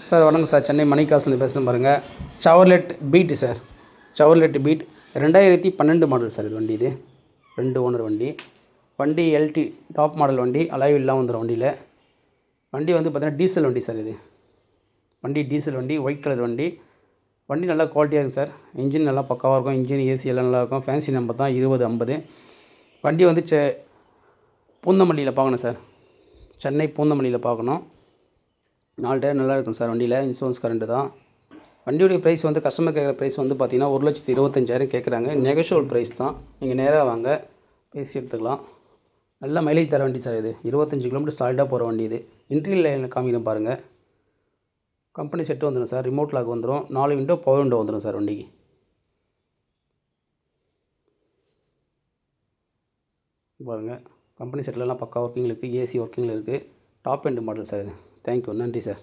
Sir வணக்கம் sir, Chennai மணிகாஸ்லேருந்து பேசுகிறேன் பாருங்கள். Chevrolet Beat sir, Chevrolet Beat 2012 model sir. இது வண்டி இது 2 ஓனர் வண்டி. வண்டி எல்டி டாப் மாடல் வண்டி, அலாய் இல்லாமல் வந்துடும் வண்டியில். வண்டி வந்து பார்த்திங்கன்னா டீசல் வண்டி சார். இது வண்டி டீசல் வண்டி, ஒயிட் கலர் வண்டி. வண்டி நல்லா குவாலிட்டியாக இருக்குது சார். இன்ஜின் நல்லா பக்காவாக இருக்கும். இன்ஜின் ஏசி எல்லாம் நல்லாயிருக்கும். ஃபேன்சி நம்பர் தான் 2050. வண்டி வந்து பூந்தமல்லியில் பார்க்கணும் சார். சென்னை பூந்தமல்லியில் பார்க்கணும். 4 டயர் நல்லா இருக்கும் சார். வண்டியில் இன்சூரன்ஸ் கரண்ட்டு தான். வண்டியுடைய ப்ரைஸ் வந்து கஸ்டமர் கேட்குற ப்ரைஸ் வந்து பார்த்திங்கன்னா 1,25,000 கேட்குறாங்க. நெகோஷியபிள் ப்ரைஸ் தான். நீங்கள் நேராக வாங்க, பேசி எடுத்துக்கலாம். நல்ல மைலேஜ் தர வண்டி சார். இது 25 கிலோமீட்டர் சாலிடாக போகிற வண்டி. இது இன்டீரியர் லைனில் காமிக்கிறேன் பாருங்கள். கம்பெனி செட்டு வந்துடும் சார். ரிமோட் லாக் வந்துடும். 4 விண்டோ பவர் விண்டோ வந்துடும் சார் வண்டிக்கு. பாருங்கள், கம்பெனி செட்டிலலாம் பக்கா ஒர்க்கிங்கில் இருக்குது. ஏசி ஒர்க்கிங்கில் இருக்குது. டாப் எண்ட் மாடல் சார் இது. தேங்க்யூ, நன்றி சார்.